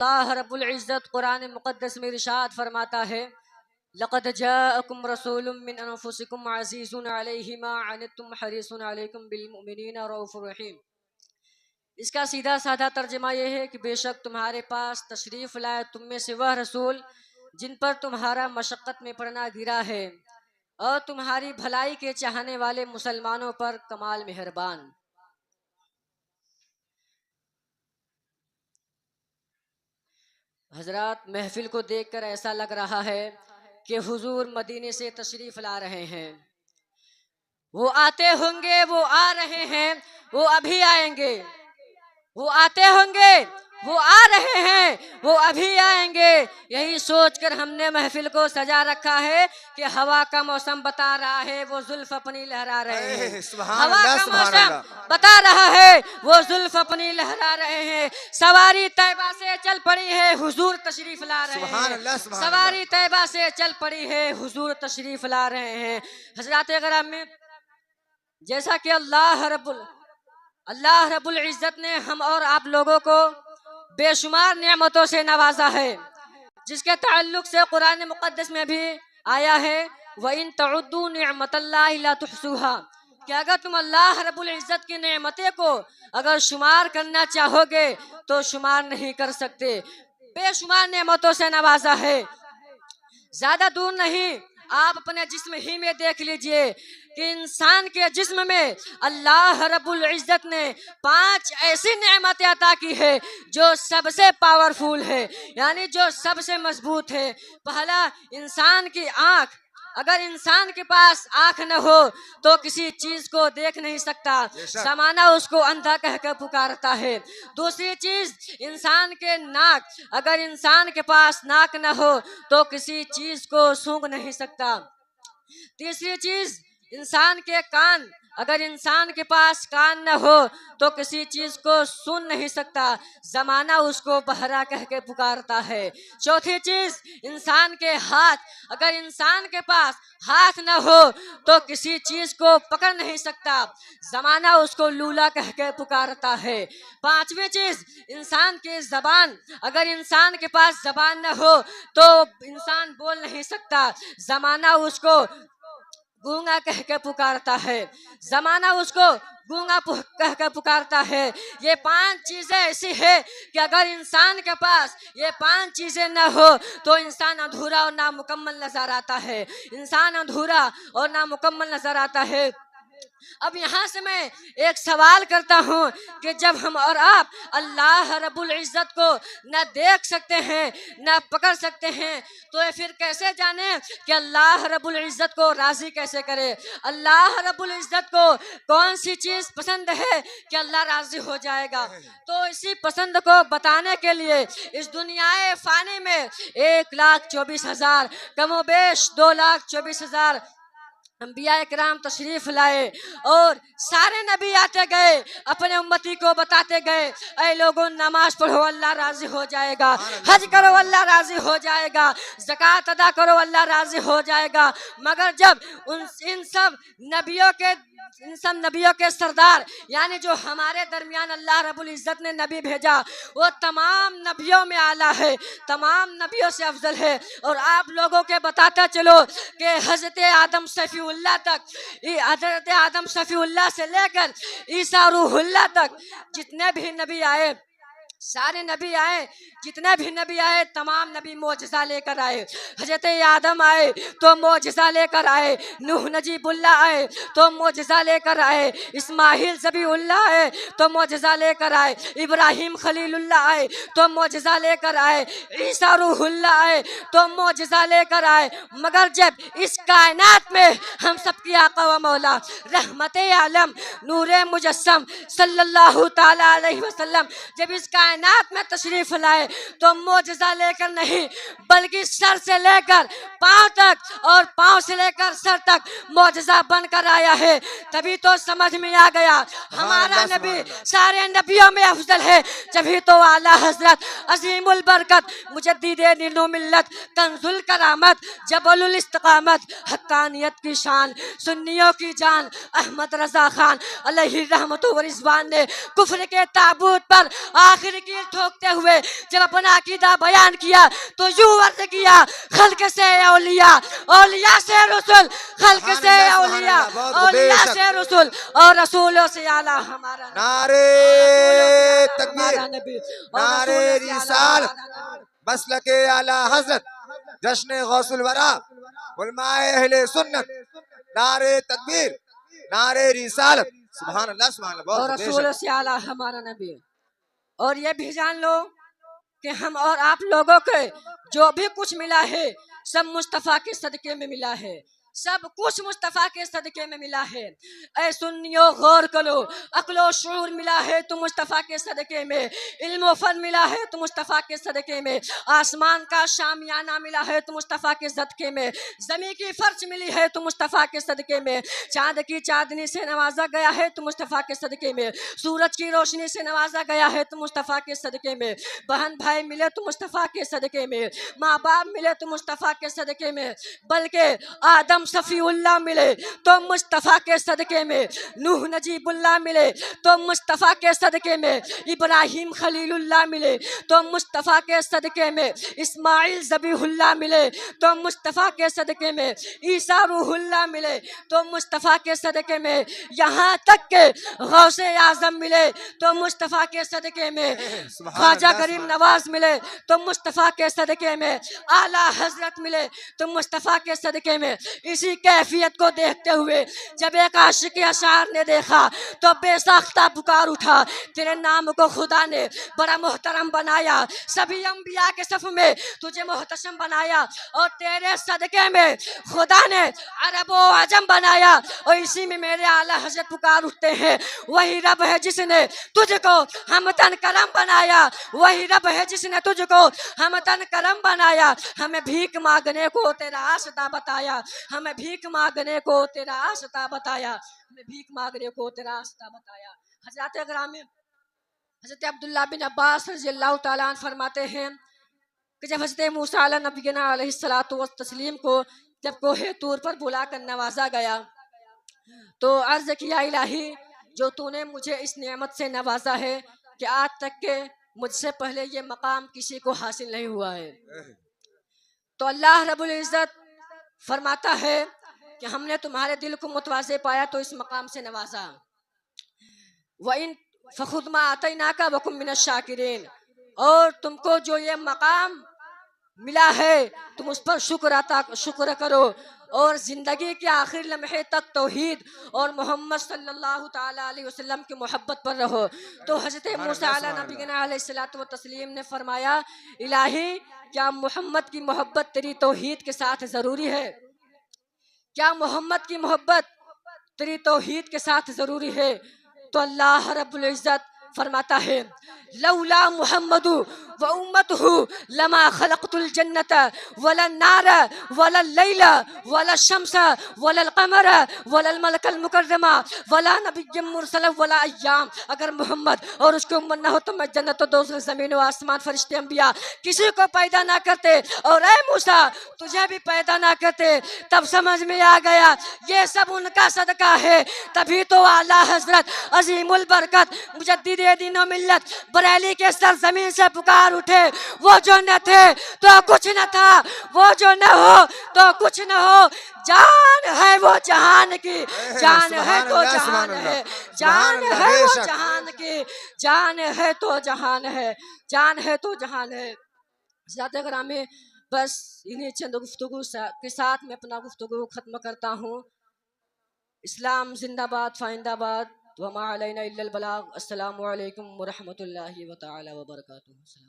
अल्लाह रब्बुल इज़्ज़त कुरान मुक़द्दस में इरशाद फरमाता है, लक़द जाअकुम रसूलुम मिन अनफुसिकुम अज़ीज़ुन अलैहि मा अनित्तुम हरीसुन अलैकुम बिल मुमिनीना रऊफ़ुर रहीम। इसका सीधा साधा तर्जुमा यह है कि बेशक तुम्हारे पास तशरीफ़ लाए तुम में से वह रसूल जिन पर तुम्हारा मशक्क़त में पड़ना गिरा है और तुम्हारी भलाई के चाहने वाले मुसलमानों पर कमाल मेहरबान। हजरात, महफिल को देखकर ऐसा लग रहा है कि हुजूर मदीने से तशरीफ ला रहे हैं। वो आते होंगे, वो आ रहे हैं, वो अभी आएंगे। वो आते होंगे, वो आ रहे हैं, वो अभी आएंगे। यही सोचकर हमने महफिल को सजा रखा है कि हवा का मौसम बता रहा है वो जुल्फ अपनी लहरा रहे हैं। हवा का मौसम बता रहा है वो जुल्फ अपनी लहरा रहे हैं। सवारी तैबा से चल पड़ी है, हुजूर तशरीफ ला रहे हैं। सवारी तैबा से चल पड़ी है, हुजूर तशरीफ ला रहे हैं। हजरात अगर में जैसा कि अल्लाह रब्बुल इज़्ज़त ने हम और आप लोगों को बेशुमार नेमतों से नवाजा है, जिसके ताल्लुक से कुरान मुक़द्दस में भी आया है, व इन तउद्दू निअमतल्लाहि ला तुहसूहा, कि अगर तुम अल्लाह रब्बुल इज़्ज़त की नेमतें को अगर शुमार करना चाहोगे तो शुमार नहीं कर सकते। बेशुमार नेमतों से नवाजा है। ज्यादा दूर नहीं, आप अपने जिस्म ही में देख लीजिए कि इंसान के जिस्म में अल्लाह रब्बुल इज़्ज़त ने 5 ऐसी नेमतें अता की है जो सबसे पावरफुल है, यानी जो सबसे मजबूत है। पहला, इंसान की आंख। अगर इंसान के पास आंख न हो तो किसी चीज को देख नहीं सकता, जमाना उसको अंधा कहकर पुकारता है। दूसरी चीज, इंसान के नाक। अगर इंसान के पास नाक न हो तो किसी चीज को सूंघ नहीं सकता। तीसरी चीज, इंसान के कान। अगर इंसान के पास कान न हो तो किसी चीज को सुन नहीं सकता, जमाना उसको बहरा कह के पुकारता है। चौथी चीज, इंसान के हाथ। अगर इंसान के पास हाथ न हो तो किसी चीज को पकड़ नहीं सकता, जमाना उसको लूला कह के पुकारता है। पांचवी चीज, इंसान की जबान। अगर इंसान के पास जबान न हो तो इंसान बोल नहीं सकता, जमाना उसको गूंगा कह के पुकारता है, जमाना उसको गूंगा कह के पुकारता है। ये 5 चीजें ऐसी है कि अगर इंसान के पास ये 5 चीजें न हो तो इंसान अधूरा और नामुकम्मल नजर आता है। इंसान अधूरा और नामुकम्मल नजर आता है। अब यहाँ से मैं एक सवाल करता हूँ कि जब हम और आप अल्लाह रब्बुल इज़्ज़त को न देख सकते हैं न पकड़ सकते हैं तो ये फिर कैसे जाने कि अल्लाह रब्बुल इज़्ज़त को राज़ी कैसे करे। अल्लाह रब्बुल इज़्ज़त को कौन सी चीज़ पसंद है कि अल्लाह राज़ी हो जाएगा। तो इसी पसंद को बताने के लिए इस दुनियाए फ़ानी में 1,24,000 कमोबेश 2,24,000 अंबिया इकराम तशरीफ लाए और सारे नबी आते गए, अपने उम्मती को बताते गए, ऐ लोगों नमाज पढ़ो अल्लाह राजी हो जाएगा, हज करो अल्लाह राजी हो जाएगा, ज़कात अदा करो अल्लाह राजी हो जाएगा। मगर जब इन सब नबियों के सरदार यानी जो हमारे दरमियान अल्लाह रब्बुल इज़्ज़त ने नबी भेजा वो तमाम नबियों में आला है, तमाम नबियों से अफजल है। और आप लोगों के बताता चलो कि हज़रत आदम सफ़ीउल्लाह तक, हज़रत आदम सफ़ीउल्लाह से लेकर ईसा रूहुल्लाह तक जितने भी नबी आए, सारे नबी आए, जितने भी नबी आए तमाम नबी मोजज़ा लेकर आए। हज़रत आदम आए तो मोजज़ा लेकर आए, नूह नजीबुल्लाह आए तो मोजज़ा लेकर आए, इस्माइल ज़बीउल्लाह आए तो मोजज़ा लेकर आए, इब्राहिम खलीलुल्लाह आए तो मोजज़ा लेकर आए, ईसा रूहुल्लाह आए तो मोजज़ा लेकर आए। मगर जब इस कायनात में हम सबकी आका व मौला रहमते आलम नूरे मुजस्सम सल्लल्लाहु ताला अलैहि वसल्लम जब इस कायनात में तशरीफ लाए तो मोजज़ा लेकर नहीं बल्कि सर से लेकर पांव तक और पांव से लेकर सर तक मोजज़ा बनकर आया है। तभी तो समझ में आ गया हमारा नबी सारे नबियों में अफजल है। तभी तो आला हजरत अजीमुल बरकत मुजद्दिदे दीनो मिल्लत कंजुल करामत जबलुल इस्तिकामत हक्कानियत की शान सुन्नियों की जान अहमद रजा खान अलैहि रहमतु व रिज़वान ने कुफ्र के ताबूत पर आखिर की कील ठोकते हुए जब अपना अकीदा बयान किया तो यूं अर्ज किया, खल्क से औलिया, औलिया से रसूल, खल्क से औलिया, औलिया से रसूल, और रसूलों से आला हमारा नारे तकबीर, नारे रिसालत, मसलके आला हजरत, जश्न गौसुल वरा, उलमाए अहले सुन्नत, नारे तकबीर, नारे रिसालत, सुभान अल्लाह सुभान अल्लाह। और रसूलों से आला हमारा नबी। और ये भी जान लो कि हम और आप लोगों के जो भी कुछ मिला है सब मुस्तफ़ा के सदके में मिला है, सब कुछ मुस्तफ़ा के सदके में मिला है। ऐ सुन्नियों गौर करो, अक्लो शूर मिला है तो मुस्तफ़ा के सदके में, इल्म फन मिला है तो मुस्तफ़ा के सदके में, आसमान का शामियाना मिला है तो मुस्तफ़ा के सदके में, ज़मीन की फर्श मिली है तो मुस्तफ़ा के सदके में, चाँद की चाँदनी से नवाजा गया है तो मुस्तफ़ा के सदके में, सूरज की रोशनी से नवाजा गया है तो मुस्तफ़ा के सदके में, बहन भाई मिले तो मुस्तफ़ा के सदके में, माँ बाप मिले तो मुस्तफ़ा के सदके में, बल्कि आदम सफ़ीउल्लाह मिले तो मुस्तफ़ा के सदके में, नूह नजीबुल्लाह मिले तो मुस्तफ़ा के सदके में, इब्राहिम खलीलुल्लाह मिले तो मुस्तफ़ा के सदके में, इस्माइल ज़बीहुल्लाह मिले तो मुस्तफ़ा के सदके में, ईसा रूहुल्लाह मिले तो मुस्तफ़ा के सदके में, यहाँ तक के गौसे आज़म मिले तो मुस्तफ़ा के सदके में, ख्वाजा गरीब नवाज मिले तो मुस्तफ़ा के सदके में, आला हजरत मिले तो मुस्तफ़ा के सदके में। इसी कैफियत को देखते हुए जब एक आशिक अशार ने देखा तो बेसाख्ता पुकार उठा, तेरे नाम को खुदा ने बड़ा मोहतरम बनाया, सभी अंबिया के सफ में तुझे मोहतशम बनाया, और तेरे सदके में खुदा ने अरब व अजम बनाया, और इसी में मेरे आला हजरत पुकार उठते हैं, वही रब है जिसने तुझको हमतन करम बनाया, वही रब है जिसने तुझको हमतन करम बनाया, हमें भीख मांगने को तेरा रास्ता बताया, हमें भीख मांगने को तेरा रास्ता बताया, हमें भीख मांगने को तेरा रास्ता बताया। हज़रत ग्रामी हज़रत अब्दुल्ला बिन अब्बास रज़ियल्लाहु ताला अन्हु फरमाते हैं कि जब हज़रत मूसा नबीना अलैहिस्सलातु वस्सलाम को जब कोहे तूर पर बुलाकर नवाजा गया तो अर्ज किया, इलाही जो तूने मुझे इस नेमत से नवाजा है कि आज तक के मुझसे पहले ये मकाम किसी को हासिल नहीं हुआ है। तो अल्लाह रब्बुल इज़्ज़त फरमाता है कि हमने तुम्हारे दिल को मुतवाज़े पाया तो इस मकाम से नवाजा। व इन फ़खुद मा आतैनाका वकुम मिनश शाकिरीन, और तुमको जो ये मकाम मिला है तुम उस पर शुक्र करो, और ज़िंदगी के आखिर लम्हे तक तौहीद और मोहम्मद सल्लल्लाहु ताला अलैहि वसल्लम की मोहब्बत पर रहो। तो हज़रत मूसा नबीना अलैहिस्सलातु व तस्लीम ने फरमाया, इलाही क्या मोहम्मद की मोहब्बत तेरी तौहीद के साथ ज़रूरी है? क्या मोहम्मद की मोहब्बत तेरी तौहीद के साथ ज़रूरी है? तो अल्लाह रब्बुल इज़्ज़त फरमाता है, लौला मुहम्मदु व उम्मतहु लमा खलक़तुल जन्नत वलन नार वलल लैल वलल शम्स वलल कमर वलल मलकल मुकर्रमा वला नबिय्युम मुरसल वला अय्याम। अगर मोहम्मद और उसके उम्मत ना हो तो मैं जन्नत और दोज़ख, ज़मीन और आसमान, फरिश्ते, अंबिया किसी को पैदा ना करते, और ऐ मूसा तुझे भी पैदा ना करते। तब समझ में आ गया ये सब उनका सदका है, तभी तो आला हजरत अजीमुल बरकत मुजद्दिद दीन व मिल्लत बरेली के सर जमीन से पुकार उठे, वो जो न थे तो कुछ न था, वो जो न हो तो कुछ न हो, जान है वो जहान की, जान है तो जहान है, जान है वो जहान की, जान है तो जहान है, जान है तो जहान है। ज़्यादा ग्रामी बस इन्हीं चंद गुफ्तगू के साथ मैं अपना गुफ्तगू खत्म करता हूँ। इस्लाम जिंदाबाद, फाइंदाबाद, वमा अलैना इल्लल बलाग। अस्सलामु अलैकुम व रहमतुल्लाहि व तआला व बरकातुहू।